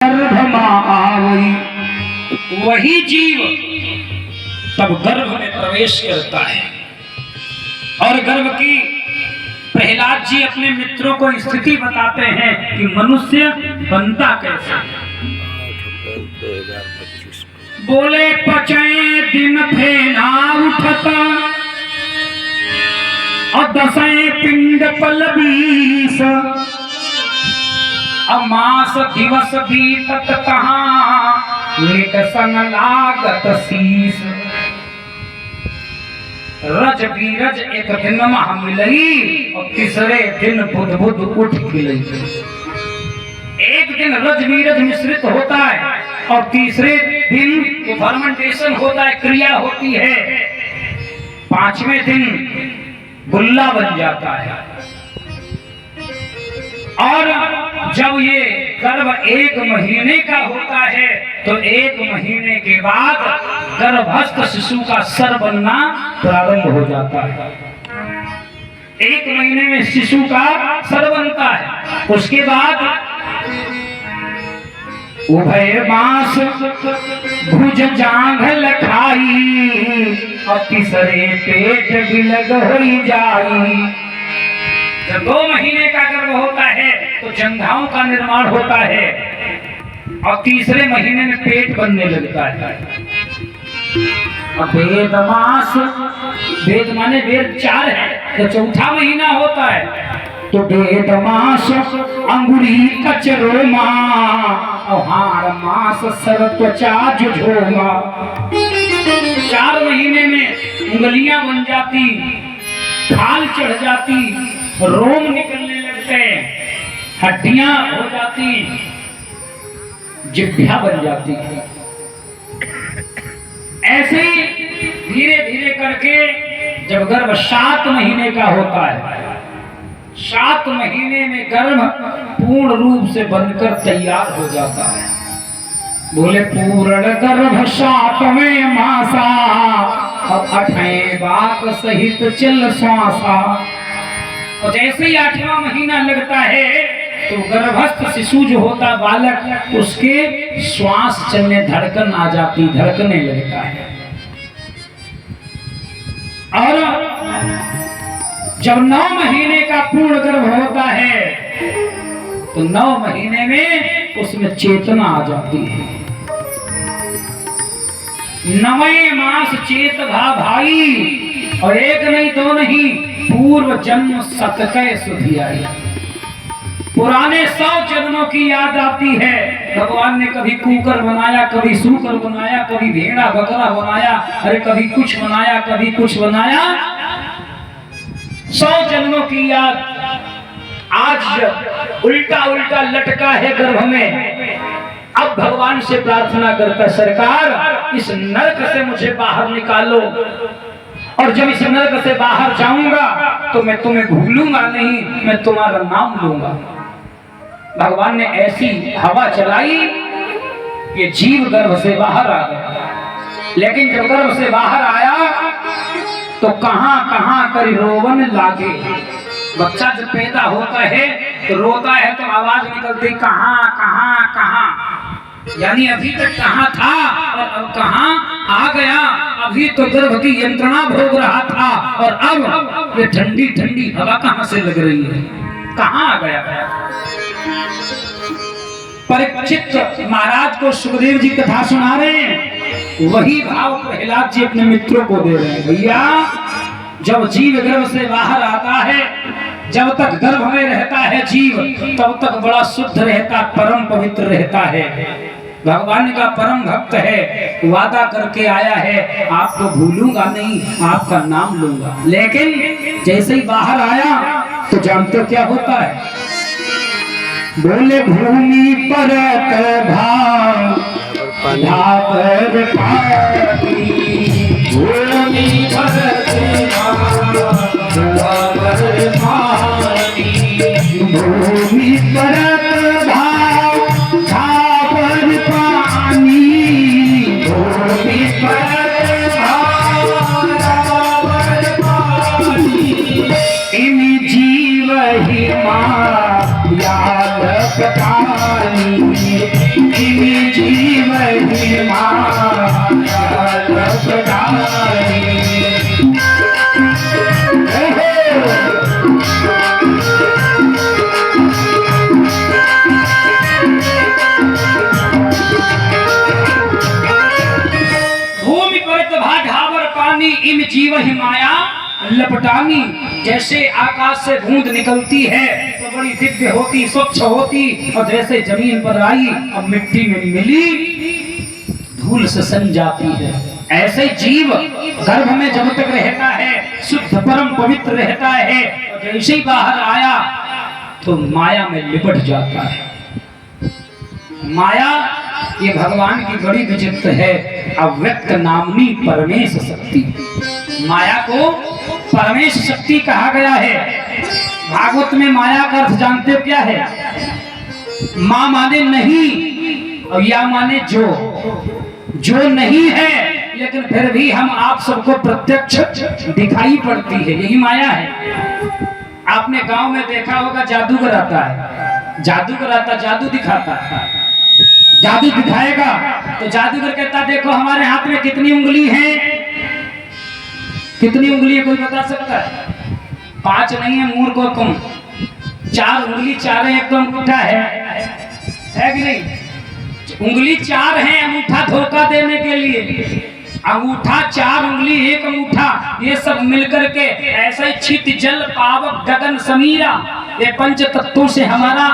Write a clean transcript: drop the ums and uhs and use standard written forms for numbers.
गर्भ मां आवई, वही जीव तब गर्भ में प्रवेश करता है। और गर्भ की प्रहलाद जी अपने मित्रों को स्थिति बताते हैं कि मनुष्य बनता कैसे। बोले पचे दिन फेना उठता और 10 पिंड पल 20, मास दिवस बीतत कहाँ लेट सन लागत शीस। रज बीरज एक दिन मह मिलई और तीसरे दिन बुध बुध उठ खिलई। एक दिन रज बीरज मिश्रित होता है और तीसरे दिन फर्मेंटेशन होता है, क्रिया होती है। 5वें दिन गुल्ला बन जाता है। और जब ये गर्भ 1 महीने का होता है तो 1 महीने के बाद गर्भस्थ शिशु का सर बनना प्रारंभ हो जाता है। 1 महीने में शिशु का सर बनता है। उसके बाद उभय मास भुज जांघल खाई और तीसरे पेट बिलग हो जाई। जब 2 महीने का गर्भ होता है तो जंघाओं का निर्माण होता है और तीसरे महीने में पेट बनने लगता है। वेद मास, वेद माने वेद 4 है तो 4था महीना होता है तो वेद मास अंगुरी कचरोमा और हार मास सर त्वचा जुझोमा। 4 महीने में उंगलियां बन जाती, खाल चढ़ जाती, रोम निकलने लगते, हड्डियां हो जाती, जिभ्या बन जाती है। ऐसे ही धीरे धीरे करके जब गर्भ 7 महीने का होता है, 7 महीने में गर्भ पूर्ण रूप से बनकर तैयार हो जाता है। बोले पूर्ण गर्भ 7वें मासा और 8वें बाप सहित चल श्वासा। और जैसे ही 8वां महीना लगता है तो गर्भस्थ शिशु जो होता बालक, उसके श्वास चलने, धड़कन आ जाती, धड़कने लगता है। और जब 9 महीने का पूर्ण गर्भ होता है तो 9 महीने में उसमें चेतना आ जाती है। 9वें मास चेत भा भाई और 1 नहीं 2 नहीं, पूर्व जन्म सतकय सुधि आई। पुराने 100 जन्मों की याद आती है। भगवान ने कभी कुकर बनाया, कभी सूकर बनाया, कभी भेड़ा बकरा बनाया, अरे कभी कुछ बनाया, कभी कुछ बनाया। 100 जन्मों की याद आज उल्टा उल्टा लटका है गर्भ में। अब भगवान से प्रार्थना करता, सरकार इस नरक से मुझे बाहर निकालो, और जब इस नरक से बाहर जाऊंगा तो मैं तुम्हें भूलूंगा नहीं, मैं तुम्हारा नाम लूंगा। भगवान ने ऐसी हवा चलाई कि जीव गर्भ से बाहर आ गया। लेकिन जब गर्भ से बाहर आया तो कहां कहां कर रोवन लागे। बच्चा जब पैदा होता है तो रोता है तो आवाज निकलती कहां कहां कहां, यानी अभी तक कहां था और अब कहां आ गया। अभी तो गर्भ की यंत्रणा भोग रहा था और अब ये ठंडी ठंडी हवा कहां से लग रही है, कहां आ गया। परीक्षित महाराज को सुखदेव जी कथा सुना रहे हैं, वही भाव प्रहलाद जी अपने मित्रों को दे रहे हैं। भैया जब जीव गर्भ से बाहर आता है, जब तक गर्भ में रहता है जीव, तब तक बड़ा शुद्ध रहता, परम पवित्र रहता है। भगवान का परम भक्त है, वादा करके आया है आपको भूलूंगा नहीं, आपका नाम लूंगा। लेकिन जैसे ही बाहर आया तो जानते हो क्या होता है। बोले भूमि पर भाव भावर पाती, भूमि पर भूमि पर भाव भावर पानी, भूमि पर भावर पानी, इन जीव ही माया पानी, इम जीव ही माया लपटानी। जैसे आकाश से बूंद निकलती है तो बड़ी दिव्य होती, स्वच्छ होती, और जैसे जमीन पर आई और मिट्टी में मिली धूल से सन जाती है। ऐसे जीव गर्भ में जब तक रहता है शुद्ध परम पवित्र रहता है, और जैसे ही बाहर आया तो माया में लिपट जाता है। माया ये भगवान की बड़ी विचित्र है, अव्यक्त नामनी परमेश शक्ति। माया को परमेश शक्ति कहा गया है। भागवत में माया का अर्थ जानते हो क्या है? मां माने नहीं और या माने जो नहीं है लेकिन फिर भी हम आप सबको प्रत्यक्ष दिखाई पड़ती है, यही माया है। आपने गांव में देखा होगा जादूगर आता है, जादूगर आता जादू दिखाता है, जादू दिखाएगा तो जादूगर कहता देखो हमारे हाथ में कितनी उंगली है, कितनी उंगली है कोई बता सकता है? 5 नहीं है मूर्ख और कम, 4 उंगली, 4 एकदम अंगूठा है कि नहीं? उंगली 4 है अंगूठा धोखा देने के लिए, अंगूठा 4 उंगली 1 अंगूठा, ये सब मिलकर के ऐसा ही छित जल पावक गगन समीरा, ये पंच तत्वों से हमारा